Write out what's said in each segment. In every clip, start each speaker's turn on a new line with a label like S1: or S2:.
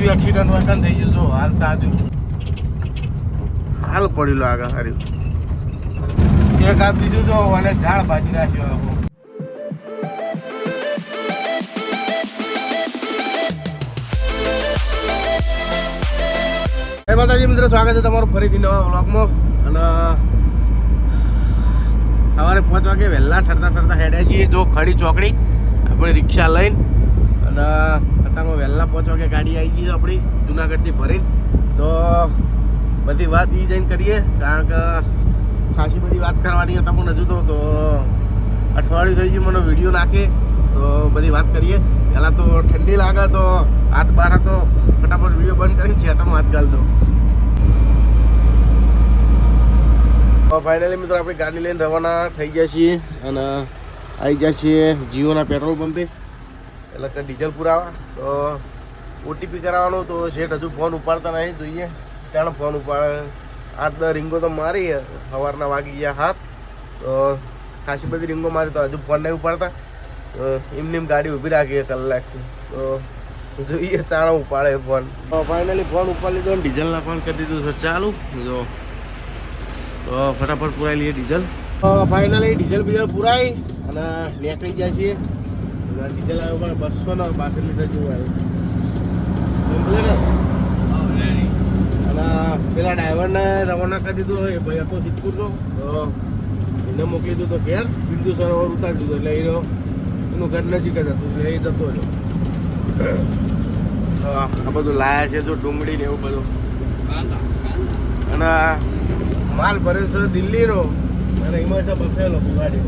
S1: બીજું એક્સિડન્ટ વખત થઈ ગયું જો હાલ તાજુ હાલ પડેલું આગળ હાર્યું એક આ બીજું જો અને ઝાડ ભાજી નાખ્યો આખો માતાજી મિત્રો સ્વાગત છે તમારું ફરીથી નવા વ્લોગમાં અને સવારે 5 વાગે વહેલા ઠરતા હેડ્યા છીએ જો ખડી ચોકડી આપણે રિક્ષા લઈને અને અત્યારમાં વહેલા 5 વાગે ગાડી આવી ગઈ આપણી જુનાગઢથી ભરીને તો બધી વાત એ જઈને કરીએ કારણ કે ખાસી બધી વાત કરવાની હતા પણ હજુ તો અઠવાડિયું થઈ ગયું મને વિડીયો નાખે તો બધી વાત કરીએ પહેલાં તો ઠંડી લાગે તો હાથ બહાર તો ફટાફટ વિડીયો બંધ કરીને છેટામાં હાથ ગાલ દો ફાઇનલી મિત્રો આપણે ગાડી લઈને રવાના થઈ ગયા છીએ અને આવી ગયા છીએ જીઓના પેટ્રોલ પંપે એટલે કે ડીઝલ પુરાવા તો ઓટીપી કરાવવાનું તો શેઠ હજુ ફોન ઉપાડતા નહીં જોઈએ ચાલો ફોન ઉપાડે 8-10 રીંગો તો મારી સવારના વાગી ગયા હાથ તો ખાસી બધી રીંગો મારી તો હજુ ફોન નહીં ઉપાડતા તો એમની ગાડી ઊભી રાખીએ કલાકથી તો જોઈએ ચાલો ઉપાડે ફોન ફાઇનલી ફોન ઉપાડી લીધો ડીઝલ નાખવાનું કરી દીધું છે ચાલુ જો તો ફટાફટ પુરાઈ લઈએ ડીઝલ ફાઇનલી ડીઝલ પુરાઈ અને નીકળી ગયા છીએ ડીઝલ આવ્યો પણ 262 લીટર જેવું આવ્યું અને પેલા ડ્રાઈવરને રવાના કરી દીધો એ ભાઈ હતો સિદ્ધપુરનો તો એને મૂકી દીધું તો ઘેર બિંદુ સરોવર ઉતારી દીધું એટલે એનું ઘર નજીક જ હતું એટલે એ જતો રહ્યો આ બધું લાયા છે જો ડુંગળી ને એવું બધું અને માલ ભરે છે દિલ્હીનો અને એમાં છે બફેલો ગાડી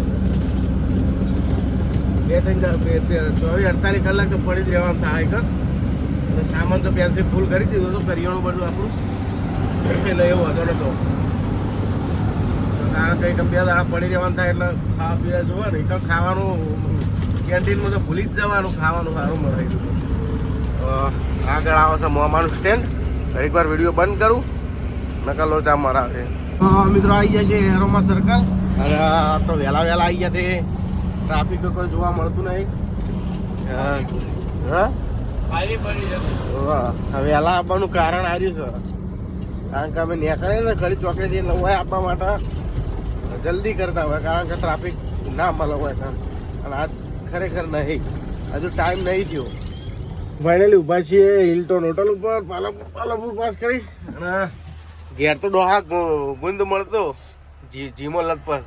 S1: 24-48 કલાક તો પડી જ રહેવાનું થાય કર અને સામાન તો પહેલાંથી ફૂલ કરી દીધું તો કરિયાણું બધું આપણું એટલે એવું હતો નતો કારણ કે 2 દાડા પડી રહેવાનું થાય એટલે ખાવા પીવા જોવા ને ખાવાનું કેન્ટીનમાં તો ભૂલી જ જવાનું ખાવાનું સારું મળે આગળ આવે છે મોમાનું સ્ટેન્ડ એકવાર વિડીયો બંધ કરું નકર લોચા મરાવે મિત્રો આવી ગયા છે એરોમા સર્કલ અને તો વહેલા આવી ગયા તે ટ્રાફિક કોઈ જોવા મળતું નહીં વહેલા આવવાનું કારણ આવ્યું છે કારણ કે અમે નીકળે ને ઘડી ચોકડીથી લવાય આપવા માટે જલ્દી કરતા હોય કારણ કે ટ્રાફિક ના મળે હોય અને આજ ખરેખર નહીં હજુ ટાઈમ નહીં થયો ફાઇનલી ઊભા છીએ હિલ્ટોન હોટલ ઉપર પાલનપુર પાસ કરી અને ઘેર તો ડોહા ગુંદ મળતો જીમો લત પર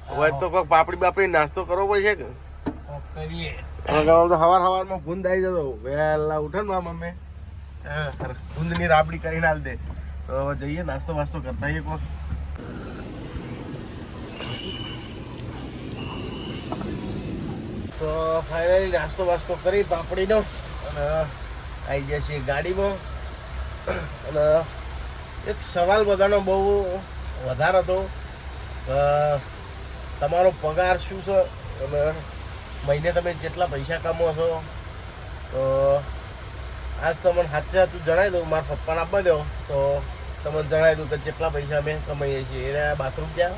S1: હવે તો કોઈ પાપડી બાપડી નાસ્તો કરવો પડશે કે તો સવારમાં ગુંદ આવી જતો વહેલા ઉઠે ને મારા મમ્મી ગુંદની રાબડી કરીને હાલ દે તો જઈએ નાસ્તો વાસ્તો કરતા એક વખત તો ફાઇનલી નાસ્તો વાસ્તો કરી પાપડીનો અને આવી જાય છે ગાડીમાં અને એક સવાલ બધાનો બહુ વધારે હતો તમારો પગાર શું છે અને મહિને તમે જેટલા પૈસા કમાવો છો તો આજ તમને સાચું જણાવી દઉં મારા પપ્પાને આપવા દો તો તમને જણાવી દઉં કે જેટલા પૈસા અમે કમાઈએ છીએ એને બાથરૂમ જ્યાં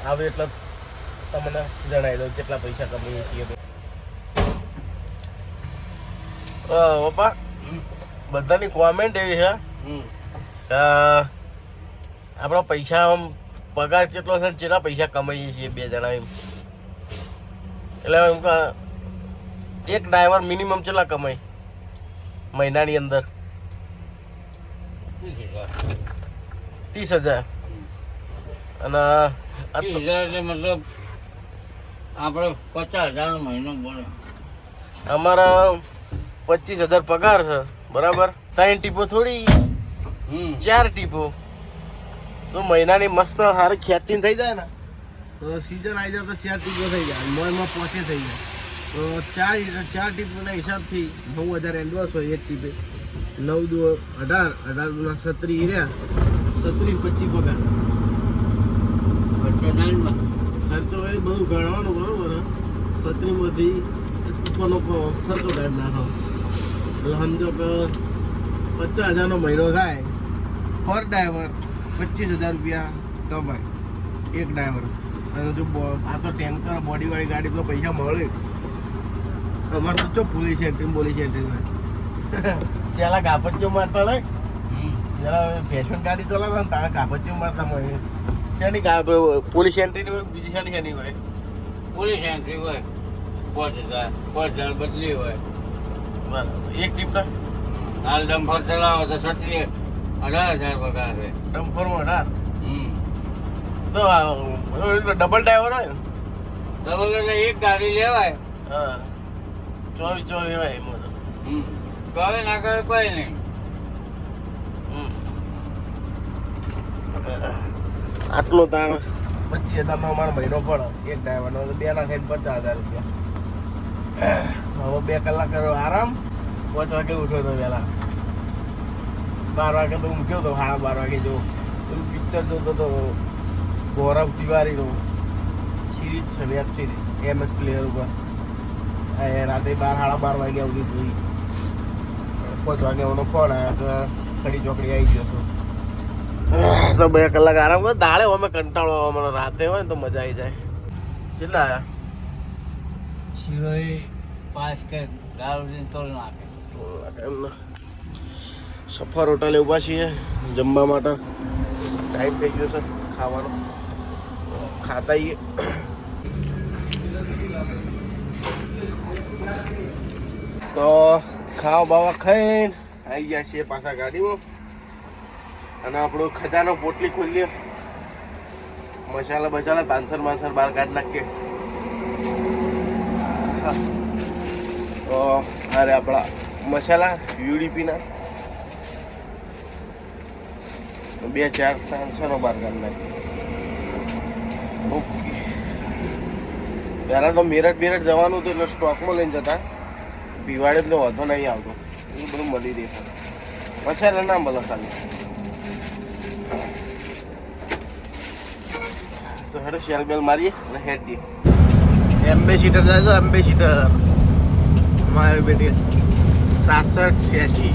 S1: આવે એટલે તમને જણાવી દઉં જેટલા પૈસા કમાઈએ છીએ પપ્પા બધાની કોમેન્ટ એવી છે આપણો પૈસા પગાર કેટલો છે જેટલા પૈસા કમાઈએ છીએ 2 જણા એમ એટલે એમ કે એક ડ્રાઈવર મિનિમમ કેટલા કમાય મહિનાની અંદર 30,000 અને
S2: 30,000 મતલબ આપણે 50,000 મહિનો પડે
S1: અમારા 25,000 પગાર છે બરાબર 3 ટીપો થોડી 4 ટીપો તો મહિનાની મસ્ત સારી ખેંચીને થઈ જાય ને તો સિઝન આવી જાય તો 4 ટીપો થઈ જાય મોલમાં પહોંચે થઈ જાય તો 4 ટીપોના હિસાબથી 9,000 એડવાન્સ હોય એક ટીપે 9 દુ 18 36 રહ્યા 37-25 પગાર ખર્ચો એ બહુ ગણવાનું બરોબર 37માંથી ઉપરનો ખર્ચો કાઢી નાખો એટલે સમજો કે 50,000નો મહિનો થાય પર ડ્રાઈવર 25,000 રૂપિયા કમાય એક ડ્રાઈવર અને જો આ તો ટેન્કર બોડીવાળી ગાડી તો પૈસા મળે અમારે તો ચો પોલીસ એન્ટ્રી પેલા કાપચીઓ મારતા નહીં
S2: હમ.
S1: પેલા ફેશન ગાડી ચલાવતા ને તારે કાપચીઓ મારતા હોય શેની પોલીસ એન્ટ્રીની હોય બીજી શેની હોય
S2: પોલીસ એન્ટ્રી હોય 5,000 બદલી હોય.
S1: બરાબર એક ટીપના
S2: હાલ ડમ્ફર ચલાવો તો 18,000 પગાર છે.
S1: ડમ્ફરમાં 18
S2: હમ.
S1: તો ડબલ ડ્રાઈવર હોય
S2: ડબલ એટલે એક ગાડી લેવાય.
S1: હા 24 હોય એમાં તો
S2: હમ. તો હવે ના કરે કોઈ નહીં.
S1: આટલો તાર 25,000 અમારો મહિનો પડે એક ડ્રાઈવરનો તો 2 ના થઈને 50,000 રૂપિયા. હવે 2 કલાક કર્યો આરામ 5 વાગે ઉઠ્યો તો વહેલા 12 વાગે તો ઊંઘ્યો તો 12:30 વાગે જો પેલું પિક્ચર જોતો તો ગૌરવ તિવારીનું સિરીઝ છે વેબ સિરીઝ MS પ્લેયર ઉપર રાતે 12:30 વાગ્યા સુધી જોઈ 5 વાગે એનો ફોન આવ્યો કે ખડી ચોકડી આવી ગયો તો 2 કલાક આરામ કર્યો દાડે અમે કંટાળો આવે મને રાતે હોય ને તો મજા આવી જાય કેટલા આવ્યા
S2: શિરોઈ 5 કે દારૂ તોલ નાખે.
S1: એમને સફર હોટલે ઊભા છીએ જમવા માટે ટાઈમ થઈ ગયો છે ખાવાનો ખાતા આવીએ. તો ખાવા બાવા ખાઈને આવી ગયા છીએ પાછા ગાડીમાં અને આપણો ખજાનો પોટલી ખોલીએ મસાલા બસાલા તાનસર માનસર બહાર કાઢી નાખીએ. તો અરે આપણા મસાલા UDPના 2-4 તાનસરો બહાર કાઢી નાખીએ. ઓકે પહેલાં તો મેરઠ જવાનું હતું એટલે સ્ટોકમાં લઈને જતા પીવાડે એટલે વધો નહીં આવતો એ બધું મળી રહે છે મસાલા ના મળે ખાલી. તો હેડો શેલ બેલ મારીએ અને હેડીએ. એમ્બેસીડર જાય તો એમ્બેસીડર મારી બેટી 67-86.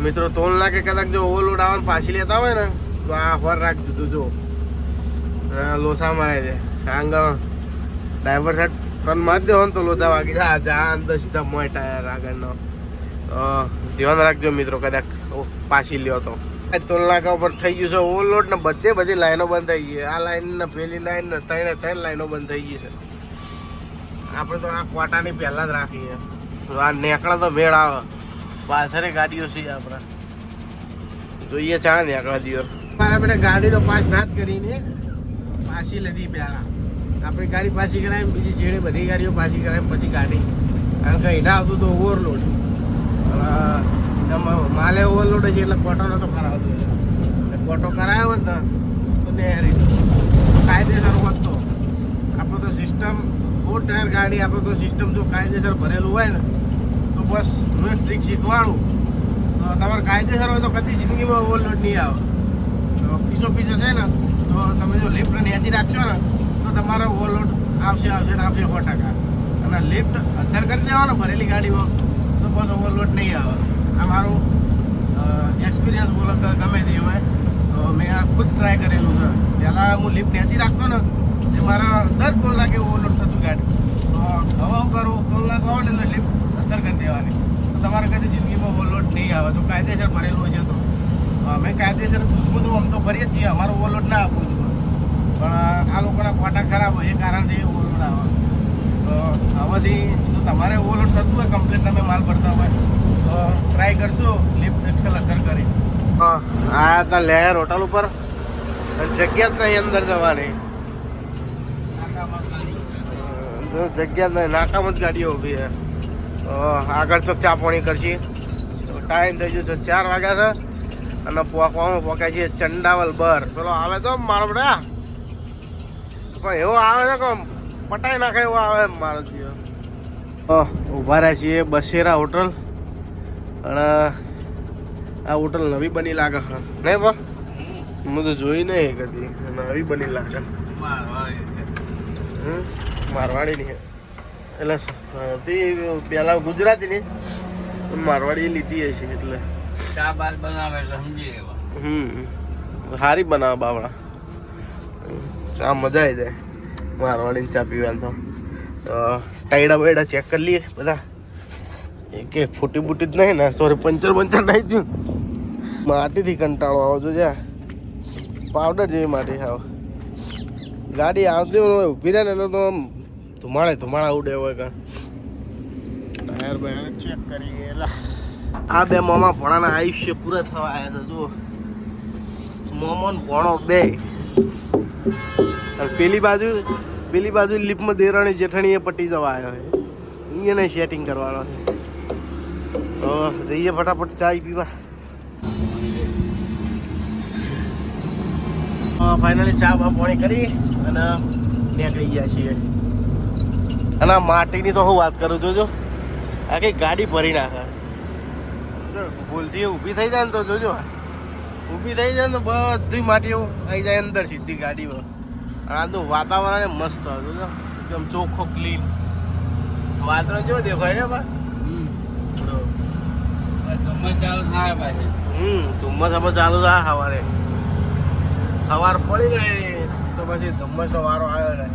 S1: મિત્રો તોલ નાખે કદાચ જો ઓવરલોડ આવે પાછી લેતા હોય ને તો આ હોર રાખ દીધું જો લોસા મારે છે આંગ ડ્રાઈવર સાઈડ ટર્ન મારી દેવો ને તો લોસા વાગી જા અંદર સીધા મોય ટાયર આગળનો ધ્યાન રાખજો મિત્રો કદાચ પાછી લ્યો તો તોલ નાકા ઉપર થઈ ગયું છે ઓવરલોડ ને બધી લાઈનો બંધ થઈ ગઈ. આ લાઈન ને પેલી લાઈન ને 3 લાઈનો બંધ થઈ ગઈ છે. આપણે તો આ ક્વાટાની પહેલા જ રાખીએ આ નેકળા તો ભેળ આવે પાછળ ગાડીઓ છે આપણા જોઈએ ચાણે નેકળા દિવસ મારા બેટા ગાડી તો પાસ ના જ કરીને પાછી લીધી પહેલા આપણી ગાડી પાછી કરાવી બીજી જેડે બધી ગાડીઓ પાછી કરાવી પછી ગાડી કારણ કે એના આવતું તો ઓવરલોડ માલે ઓવરલોડ છે એટલે કોટો નતો કરાવતો એટલે કોટો કરાવ્યો ને તો નેહરી કાયદેસર હોત તો આપણો તો સિસ્ટમ 4 ટાયર ગાડી આપણો તો સિસ્ટમ જો કાયદેસર ભરેલું હોય ને તો બસ હું એક ટ્રીક શીખવાડું તો તમારે કાયદેસર હોય તો કદી જિંદગીમાં ઓવરલોડ નહીં આવે. તો પીસ હશે ને તો તમે જો લિફ્ટ નેચી રાખશો ને તો તમારો ઓવરલોડ આવશે ને આવશે 100%. અને લિફ્ટ અંદર કરી દેવાનો ભરેલી ગાડીમાં તો બસ ઓવરલોડ નહીં આવે. આ મારું એક્સપિરિયન્સ બોલો તો ગમે તે હોય તો મેં આ ખુદ ટ્રાય કરેલું છે. પહેલાં હું લિફ્ટ નેચી રાખતો ને એ મારા 10 કલાકે ઓવરલોડ થતું ગાડી તો હવે હું કરું કલાક આવે ને એટલે લિફ્ટ અંદર કરી દેવાની તો તમારે કદી જિંદગીમાં ઓવરલોડ નહીં આવે. તો કાયદેસર ભરેલું છે તો અમે કાયદેસર બધું આમ તો કરીએ જ છીએ અમારો ઓવરલોડ ના આપવું જોઈએ પણ આ લોકોના ખોટા ખરાબ હોય એ કારણથી ઓવરલોડ આવે. તો હવેથી જો તમારે ઓવરલોડ થતું હોય કમ્પ્લેટ તમે માલ ભરતા હોય તો ટ્રાય કરજો લિફ્ટ એક્સેલ અંદર કરી. આ હતા લેયર હોટલ ઉપર જગ્યા જ નહીં અંદર જવાની જગ્યા નહીં નાકામાં જ ગાડીઓ ઊભી છે. તો આગળ તો ચા પાણી કરશે. ટાઈમ થઈ ગયો છે 4 વાગ્યા છે અને પોકાય છે ચંડાવલ બર પેલો આવે તો મારો બેટા પણ એવો આવે છે કે પટાઈ નાખે એવો આવે મારો જીવ. ઊભા રહ્યા છીએ બસેરા હોટલ અને આ હોટલ નવી બની લાગે હા નહીં બા હું તો જોઈ નહીં કદી નવી બની લાગે મારવાડી ની એટલે પેલા ગુજરાતી ની મારવાડી લીધી હશે એટલે
S2: ચા બાર બનાવે એટલે સમજી લેવા.
S1: સારી બનાવે બાવડા ચા મજા આવી જાય મારવાડીની ચા પીવાની. તો ટાઈડા બાઈડા ચેક કરી લઈએ બધા કે ફૂટી બૂટી જ નહીં ને, સોરી પંચર બંચર નહીં થયું. માટીથી કંટાળો આવો જો જ્યાં પાવડર જેવી માટી આવો. ગાડી આવતી હોય ઊભી રહે ને એટલે તો આમ ધુમાડા ઉડે હોય કાં. ટાયર બાયર ચેક કરી ગયેલા. આ બે મોમાં ભણાના આયુષ્ય પૂરા થવા આવ્યા છે જુઓ. મોમો ને ભણો બે. અને પેલી બાજુ લિફ્ટમાં દેરાણી જેઠાણી એ પટી જવા આવ્યો છે. એને સેટિંગ કરવાનો છે. તો જઈએ ફટાફટ ચાય પીવા. ફાઇનલી ચા પાણી કરી અને નીકળી ગયા છીએ. અને આ માટીની તો હું વાત કરું જોજો, આખી ગાડી ભરી નાખે. ભૂલથી ઊભી થઈ જાય ને તો જોજો, ઊભી થઈ જાય ને તો બધી માટી આવી જાય અંદર સીધી ગાડીમાં. આ તો વાતાવરણ મસ્ત હતું જો, એકદમ ચોખ્ખો ક્લીન. વાદળ જો દેખાય ને બા.
S2: ધુમ્મસ ચાલુ થાય પાછી.
S1: ધુમ્મસ હવે ચાલુ થાય સવારે. સવાર પડી ગઈ તો પછી ધુમ્મસનો વારો આવ્યો રહે.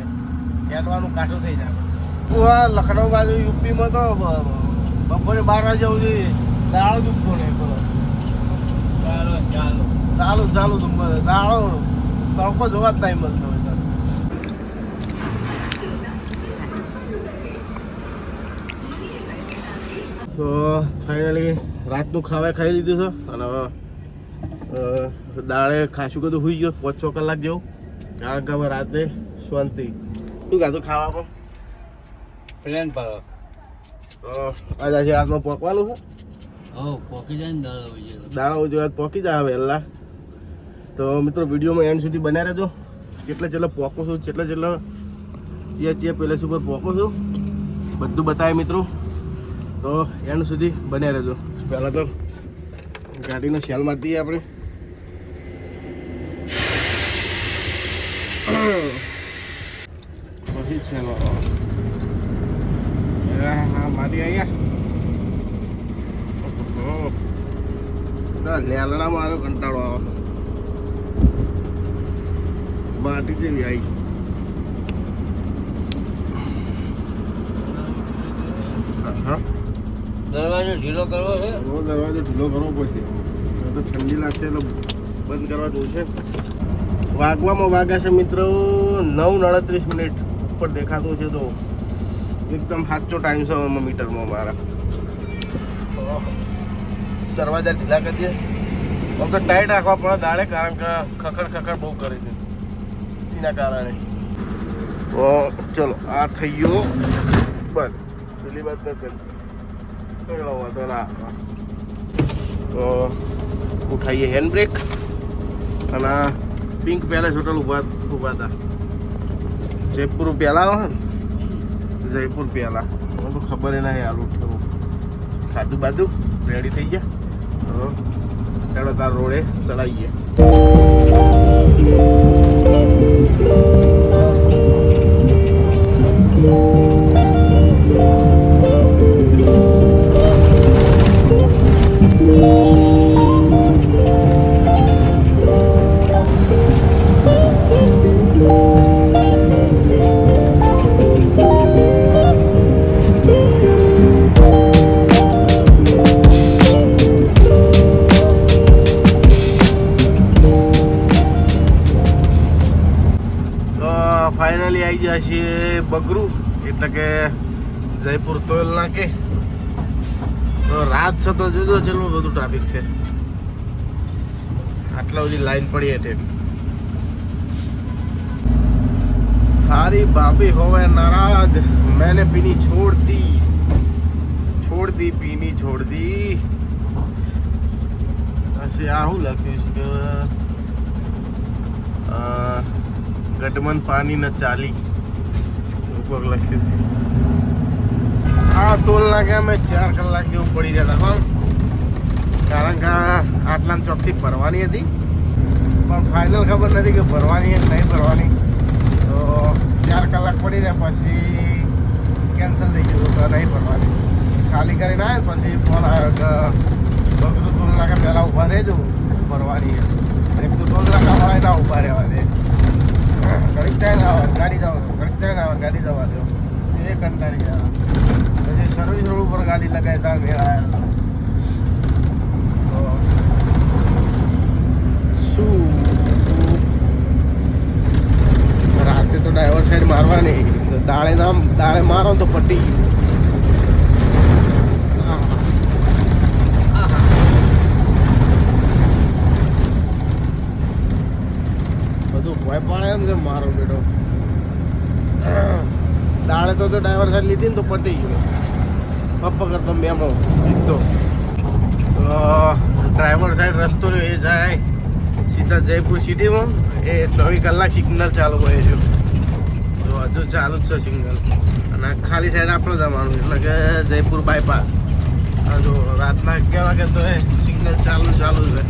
S1: ખેંચવાનું કાઠું થઈ જાય. લખનઉ બાજુ યુપીમાં તો બપોરે 12 વાગ્યા સુધી દાળો દુખતો નહીં. ચાલુ ધુમ્મસ દાળો તડકો જોવા જ નહીં મળતો. તો ફાઇનલી રાતનું ખાવા ખાઈ લીધું છે અને હવે દાળે ખાસું બધું સુઈ ગયો 5-6 કલાક જેવું. કારણ કે હવે રાતે શાંતિ. શું ખાધું ખાવામાં?
S2: પ્લેન પર
S1: તો આજે રાતમાં પોકવાનું છે.
S2: પોકી જાય ને
S1: દાળો જો પોકી જાય વહેલા. તો મિત્રો વિડીયોમાં એન્ડ સુધી બન્યા રહેજો. જેટલા પોકું છું જેટલા ચિયા પેલેસ ઉપર પોકું છું બધું બતાવે મિત્રો. તો એન્ડ સુધી બન્યા રહેજો. પહેલાં તો ગાડીનો સેલ મારી દઈએ આપણે. પછી સેલ મારી અહીંયા લેલડા મારો કંટાળો આવે. માટી જેવી આવી. હા
S2: દરવાજો ઢીલો કરવો છે.
S1: દરવાજો ઢીલો કરવો પડશે. તો ઠંડી લાગશે એટલે બંધ કરવા જવું છે. વાગવામાં વાગ્યા છે મિત્રો 9:39 ઉપર દેખાતું છે. તો એકદમ સાચો ટાઈમ છે મીટરમાં મારા. દરવાજા ઢીલા કરી દે. આમ તો ટાઈટ રાખવા પડે દાળે, કારણ કે ખખડ બહુ કરે છે એના કારણે. તો ચલો આ થઈ ગયો બંધ. પેલી વાત ન કરી વાંધો ના. તો ઉઠાઈએ હેન્ડ બ્રેક. અને પિંક પેલેસ હોટલ ઉભા હતા. જયપુર પહેલા આવે ને, જયપુર પહેલા મને તો ખબર નહીં હાલ ઉઠવું. ખાધું બાધું રેડી થઈ ગયા. તો ચાલો તાર રોડે ચડાવીએ. ફાઇનલી આવી ગયા છીએ બગરું, એટલે કે જયપુર તોલ નાકે. તો રાત છે તો જોજો ચેટલું બધું ટ્રાફિક છે. આટલા બધી લાઈન પડી એટલે સારી ભાભી હોવે નારાજ मैंने पीनी छोड़ दी पीनी छोड़ दी. હશે આવું લખ્યું છે કે ગટમન પાણી ન ચાલી ઉપર લખ્યું. આ ટોલ નાકે અમે 4 કલાક જેવું પડી રહ્યા હતા. કારણ કે આટલામાં ચોકથી ભરવાની હતી, પણ ફાઇનલ ખબર નથી કે ભરવાની કે નહીં ભરવાની. તો 4 કલાક પડી રહ્યા પછી કેન્સલ થઈ ગયું તો નહીં ભરવાની. ખાલી કરીને આવે પછી ફોન આવ્યો કે બગરું ટોલ નાકે પહેલાં ઊભા રહેજો ભરવાની. એક તો ટોલ નાકા વાળા ના ઊભા રહેવા દે. ઘડીક ટાઈમ આવે ગાડી જવા દો, ઘડીક ટાઈમ આવે ગાડી જવા દો. એ કંટાળી જાય. પછી સર્વિસ રોડ ઉપર ગાડી લગાવી તાર મેળાયા તો શું રાતે તો ડ્રાઈવર સાઈડ મારવાની દાળે મારો તો પટી બધું ભય પાડે એમ છે મારો બેટો દાળે તો ડ્રાઈવર સાઈડ લીધી ને તો પટી ગયો પપ્પા કરતો મેમો લીધો તો ડ્રાઈવર સાઈડ રસ્તો રહ્યો એ જાય સીધા જયપુર સિટીમાં એ 24 કલાક સિગ્નલ ચાલુ હોય છે તો હજુ ચાલુ જ છે સિગ્નલ અને ખાલી સાઈડ આપણે જવાનું એટલે કે જયપુર બાયપાસ જો રાતના 11 વાગે તો એ સિગ્નલ ચાલુ છે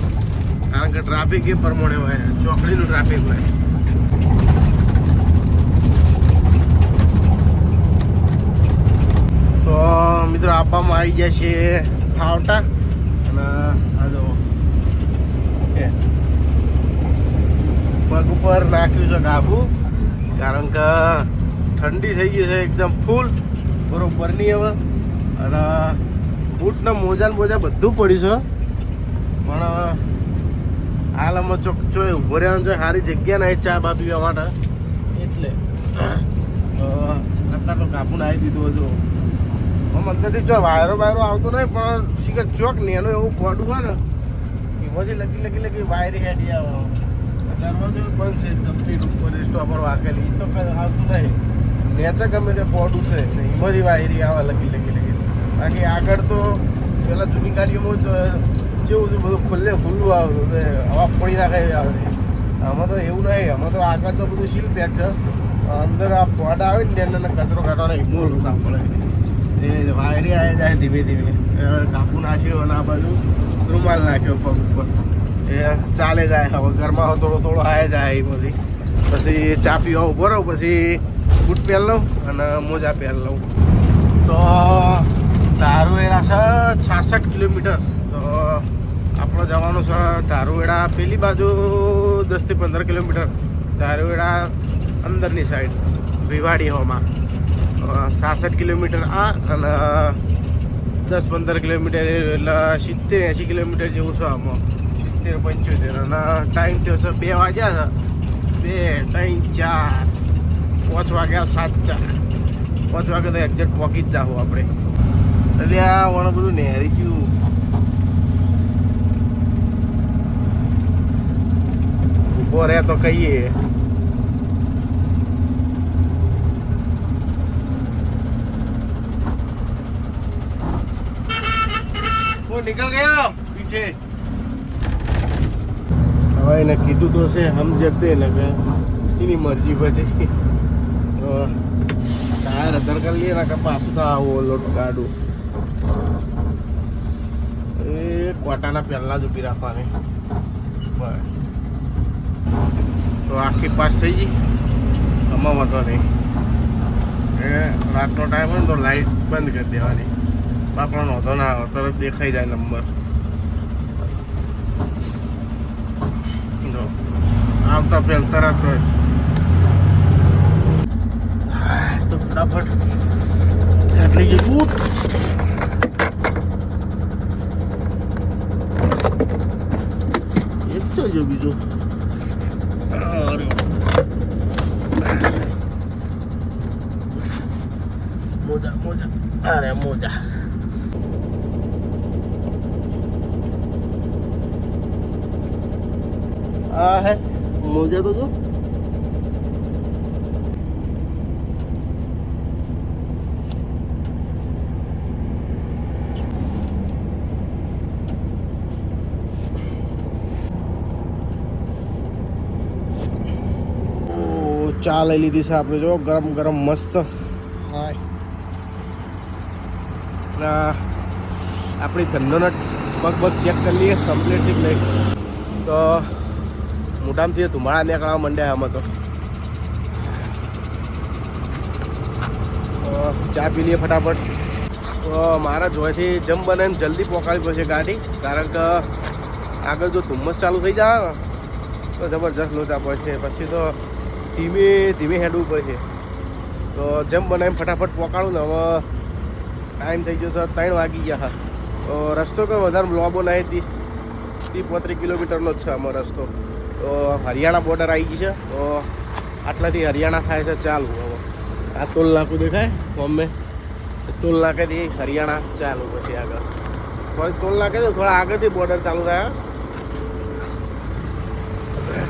S1: કારણ કે ટ્રાફિક એ પ્રમાણે હોય ચોકડીનું ટ્રાફિક હોય તો મિત્રો આપવામાં આવી જાય છે ફાવટા અને આ જો પગ ઉપર નાખ્યું છે કાબુ કારણ કે ઠંડી થઈ ગઈ છે એકદમ ફૂલ બરોબરની હવે અને બૂટના મોજા બધું પડ્યું છે પણ હાલ અમે ચોકચો ઉભો રહેવાનું છે સારી જગ્યા નહીં ચા બા પીવા માટે એટલે અત્યારે તો કાબુ નાખી દીધું હતું આમ અંદરથી જો વાયરો આવતો નહીં પણ શીખર ચોક ને એનું એવું પોડું હોય ને એમાંથી લગી વાયરી હેડી આવે દરવાજો બંધ છે એકદમ ફીટ ઉપર સ્ટોપર વાકેલી તો આવતું નહીં નેચર ગમે તે પોડું છે એમાંથી વાયરી આવે લગી બાકી આગળ તો પેલા જૂની ગાડીઓમાં જ જેવું હતું બધું ખુલ્લું આવતું હવા પડી નાખે આવે આમાં તો એવું નહીં આમાં તો આગળ તો બધું સીલ પેક છે અંદર આ પોડા આવે ને એને કચરો કાઢવાનો હિમોલ પડે એ વાયરી આવી જાય ધીમે કાપુ નાખ્યો અને આ બાજુ રૂમાલ નાખ્યો પગ ઉપર એ ચાલે જાય હવે ઘરમાં થોડો આવે જાય એ બધી પછી ચા પીવા ઉભો રહું પછી બૂટ પહેર લઉં અને મોજા પહેર લઉં તો ધારુવેડા છે 66 કિલોમીટર તો આપણો જવાનું છે ધારુવેડા પેલી બાજુ 10 થી 15 કિલોમીટર ધારુવેડા અંદરની સાઈડ ભીવાડી હોમાં 66 કિલોમીટર આ અને 10-15 કિલોમીટર એટલે 70-80 કિલોમીટર જેવું છે આમાં 70-75 અને ટાઈમ થયો છે 2 વાગ્યા છે 2, 3, 4, 5 વાગ્યા 7, 4 5 વાગે તો એક્ઝેક્ટ પહોંચી જ જાવ આપણે એટલે આ વણ બધું નેહરી ગયું ઊભો રહે તો કહીએ वो निकल गया पीछे હવે એને કીધું તો છે હમ જતે ને કે એની મરજી પછી તો ટાયર અધર કરી લઈએ ને કે પાછું તો આવો લોટ ગાડું એ કોટાના પહેલા જ ઊભી રાખવાની બસ તો આખી પાસ થઈ ગઈ આમાં વાંધો નહીં એ રાતનો ટાઈમ હોય ને તો લાઇટ બંધ કરી દેવાની આપણને વાંધો ના આવે તરત દેખાઈ જાય નંબર જો આવતા પહેલ તરત હોય તો ફટાફટ કાઢી ગઈ બૂટ એક છે જો બીજો મોજા અરે મોજા આ હે મોજા તો જો ચા લઈ લીધી છે આપણે જો ગરમ ગરમ મસ્ત હાય આપણી ધંધોના પગ ચેક કરી લઈએ કમ્પ્લીટલી લઈ તો મોટામાંથી ધુમાડા નીકળવા માંડ્યા આમાં તો ચા પી લઈએ ફટાફટ તો મારા જોઈથી જમ બને જલ્દી પહોંચાડવી પડશે ગાડી કારણ કે આગળ જો ધુમ્મસ ચાલુ થઈ જાય તો જબરજસ્ત લોચા પડશે પછી તો ધીમે ધીમે હેડવું પડશે તો જેમ બને એમ ફટાફટ પહોંચાડું ને હવે ટાઈમ થઈ ગયો તો 3 વાગી ગયા હા. તો રસ્તો કોઈ વધારે લાંબો નહીં, 30-35 કિલોમીટરનો જ છે અમારો રસ્તો. તો હરિયાણા બોર્ડર આવી ગઈ છે. તો આટલાથી હરિયાણા થાય છે ચાલુ. હવે આ ટોલ નાકું દેખાય બોમ્બે, ટોલ નાકેથી હરિયાણા ચાલુ. પછી આગળ થોડી ટોલ નાકે તો થોડા આગળથી બોર્ડર ચાલુ થાય,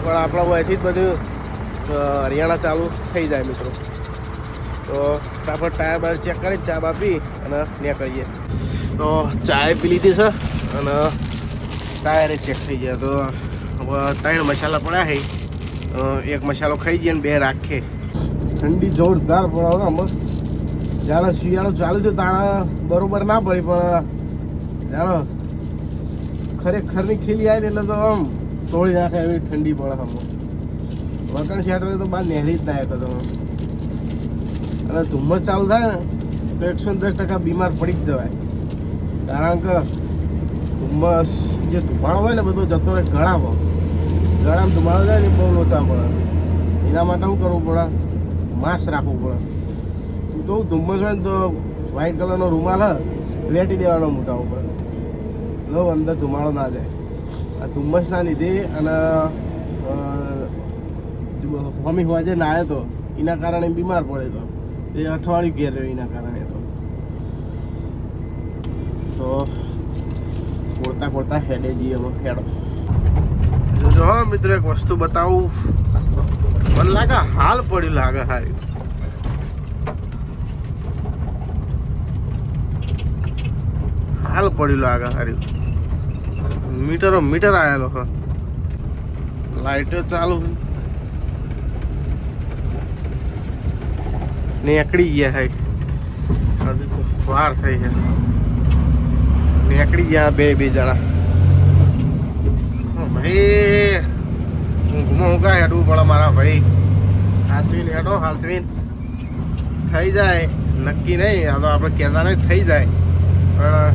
S1: પણ આપણા અહીંથી જ બધું હરિયાણા ચાલુ થઈ જાય મિત્રો. તો ફટાફટ ટાયર બાર ચેક કરી ચા બા પી અને નીકળીએ. તો ચાય પી લીધી છે અને ટાયરે ચેક થઈ ગયા. તો હવે 3 મસાલા પડ્યા છે, એક મસાલો ખાઈ જઈએ ને 2 રાખીએ. ઠંડી જોરદાર પડે આમાં. જ્યારે શિયાળો ચાલુ થયો તાણે બરોબર ના પડી, પણ જાણો ખરેખરની ખીલી આવી એટલે તો આમ તોડી નાખે એવી ઠંડી પડે આમાં. વતન શેટરે તો બહાર નહેરી જ થાય તો અને ધુમ્મસ ચાલુ થાય ને તો 110% બીમાર પડી જ જવાય. કારણ કે ધુમ્મસ જે ધુમાડો હોય ને બધો જતો રહે ગળામાં. ગળામાં ધુમાડો જાય ને બહુ લોચા પડે. એના માટે શું કરવું પડે? માસ્ક રાખવું પડે. તો ધુમ્મસ હોય ને તો વ્હાઈટ કલરનો રૂમાલ વેટી દેવાનો મોટા ઉપર, લો અંદર ધુમાડો ના જાય. આ ધુમ્મસના લીધે અને મમ્મી હોજે નાયો તો એના કારણે બીમાર પડે તો એ અઠવાડિયું ઘેર રહ્યો એના કારણે. તો ખોડતા ખોડતા હેડે જઈએ અમે. હેડો જો મિત્રો એક વસ્તુ બતાવું, મને લાગે હાલ પડ્યું લાગે. હારી હાલ પડ્યું લાગે. હારી મીટર આવેલો હ, લાઈટો ચાલુ નીકળી ગયા. હાઈ હજુ તો વાર થઈ છે. નીકળી ગયા બે જણા. ભાઈ ઊંઘમાં હેડવું પડે મારા ભાઈ. હાથવીને હેડો, હાથવીને થઈ જાય નક્કી નહીં. આ તો આપણે કહેતા નહીં થઈ જાય, પણ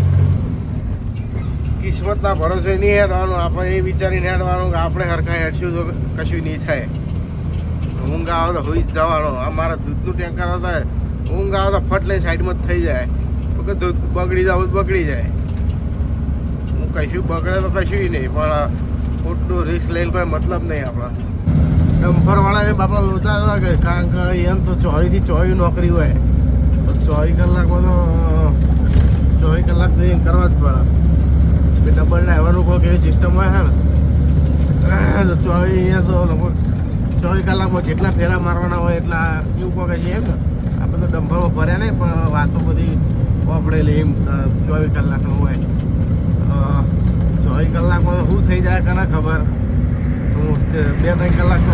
S1: કિસ્મતના ભરોસે નહીં હેડવાનું. આપણે એ વિચારીને હેડવાનું કે આપણે હરખા હેડશું તો કશું નહીં થાય. ઊંઘ આવે તો હોઈ જ જવાનો. આ મારા દૂધનું ટેન્કર હતા, ઊંઘ આવે તો ફટ લઈને સાઈડમાં જ થઈ જાય. તો કે દૂધ બગડી જાવ તો બગડી જાય. હું કશું બગડે તો કશું નહીં, પણ ખોટું રિસ્ક લઈને કોઈ મતલબ નહીં. આપણા ડમ્પરવાળા એ બાપા લોચા હતા કે, કારણ કે એમ તો 24 થી 24 નોકરી હોય. તો 24 કલાકમાં તો 24 કલાક તો એમ કરવા જ પડે. કે ડબલ ડ્રાઈવરનું કોઈ કેવી સિસ્ટમ હોય છે ને, તો 24 અહીંયા તો લગભગ 24 કલાકમાં જેટલા ફેરા મારવાના હોય એટલા એવું કોઈ છે એમ ને. આપણે તો ડમ્પરમાં ભર્યા નહીં, પણ વાતો બધી વાપરેલી એમ 24 કલાકનું હોય. 24 કલાકમાં તો શું થઈ જાય કને ખબર. હું 2-3 કલાકનો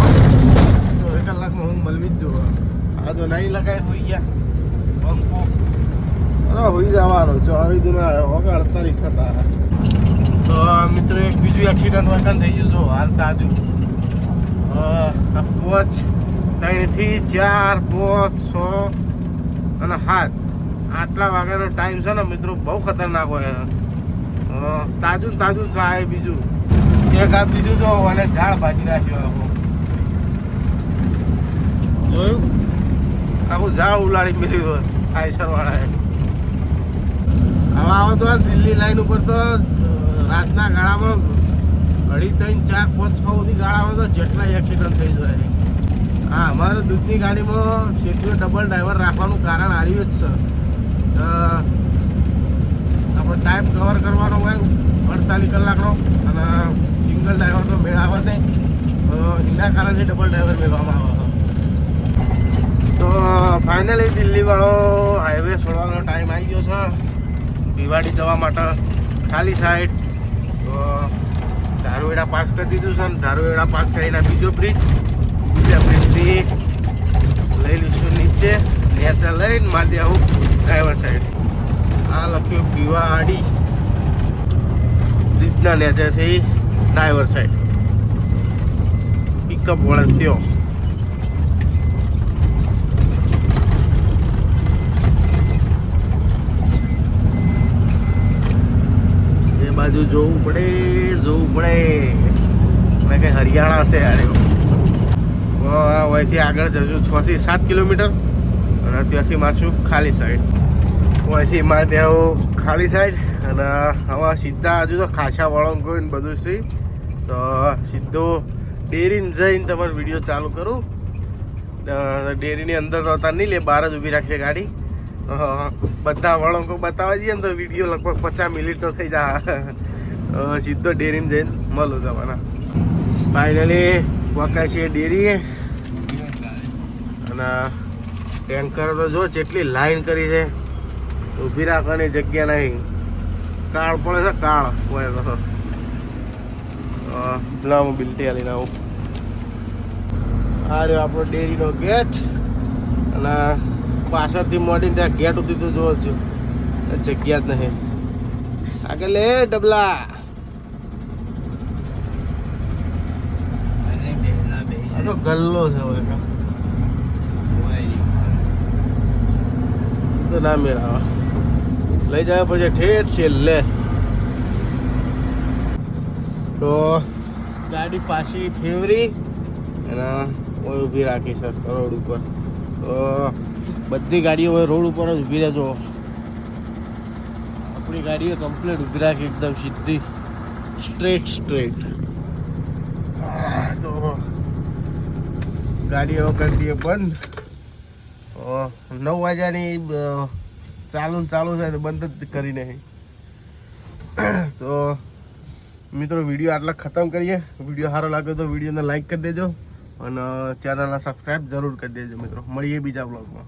S1: 24 કલાકમાં હું મળવી જ જોઉં. આ તો નહીં લગાય હોઈ ગયા પંખો. અરે હોઈ જવાનું 24 દુના 48 થતા. તો મિત્રો એક બીજું એક્સિડન્ટ વખત થઈ ગયું. જો હાલ તાજું 5, 3 થી 4, 5, 6 અને 7 આટલા વાગ્યાનો ટાઈમ છે ને મિત્રો, બહુ ખતરનાક હોય. તાજું ચાય બીજું એક આ બીજું જો અને ઝાડ ભાજી નાખ્યો. જોયું આખું ઝાડ ઉલાડી મળ્યું આઈસર વાળાએ. હવે આવો તો દિલ્હી લાઈન ઉપર તો રાતના ગાળામાં 2.5, 3, 4, 5, 6 સુધી ગાળામાં તો જેટલા એક્સિડન્ટ થઈ જાય. હા, અમારે દૂધની ગાડીમાં શેઠીઓ ડબલ ડ્રાઈવર રાખવાનું કારણ આવ્યું જ છે. આપણે ટાઈમ કવર કરવાનો હોય 48 કલાકનો, અને સિંગલ ડ્રાઈવર તો મેળવવા નહીં. તો એના કારણે ડબલ ડ્રાઈવર મેળવવામાં આવે. તો ફાઇનલી દિલ્હીવાળો હાઈવે છોડવાનો ટાઈમ આવી ગયો છે. ભીવાડી જવા માટે ખાલી સાઈડ. તો ધારુવેડા પાસ કરી દીધું છે ને ધારુવેડા પાસ કરીને બીજો બ્રિજ, બીજા બ્રિજથી લઈ લઈશું નીચે લઈને મારી આવું ડ્રાઈવર સાઈડ. આ લખ્યું ભીવાડી બ્રિજના નેચેથી ડ્રાઈવર સાઈડ પિકઅપ વળે ત્યો. બાજુ જોવું પડે મેં કંઈ હરિયાણા હશે યાર. અહીંથી આગળ જશું 6 થી 7 કિલોમીટર, અને ત્યાંથી મારશું ખાલી સાઈડ. પછી મારે ત્યાં ખાલી સાઈડ અને હવે સીધા હજુ તો ખાસા વળંગો ને બધું છે તો સીધો ડેરીને જઈને તમારો વિડીયો ચાલુ કરું. ડેરીની અંદર તો અત્યારે નહીં લે, બહાર જ ઊભી રાખશે ગાડી. બધા વળંગો બતાવવા જઈએ ને તો વિડીયો લગભગ 50 મિનિટનો થઈ જાય. સીધો ડેરીને જઈને મળું તમારા. ફાઇનલી વકાય છે ડેરી અને ટેન્કર તો જો જેટલી લાઈન કરી છે, ઊભી રાખવાની જગ્યા નહીં. કાળ પડે છે, કાળ હોય તો ના હું બિલ્ટી આવીને આવું. આ રહ્યો આપણો ડેરીનો ગેટ અને પાછળથી મોડીને ત્યાં ગેટ સુધી તો જોવો છો જગ્યા જ નહીં. આગળ લે ડબલા. આ તો ગલ્લો છે હવે તો ના મેળાવા લઈ જાય પછી ઠેઠ છેલ્લે. તો ગાડી પાછી ફેવરી અને કોઈ ઊભી રાખી છે રોડ ઉપર. તો બધી ગાડીઓ હવે રોડ ઉપર જ ઊભી રહેજો. આપણી ગાડીઓ કમ્પ્લીટ ઊભી રાખી એકદમ સીધી સ્ટ્રેટ. તો ગાડીઓ કરી દઈએ બંધ. 9 વાગ્યાની ચાલુ છે તો બંધ જ કરી નહીં. તો મિત્રો વિડીયો આટલા ખતમ કરીએ. વિડીયો સારો લાગ્યો તો વિડીયોને લાઈક કરી દેજો અને ચેનલને સબસ્ક્રાઈબ જરૂર કરી દેજો મિત્રો. મળીએ બીજા બ્લોગમાં.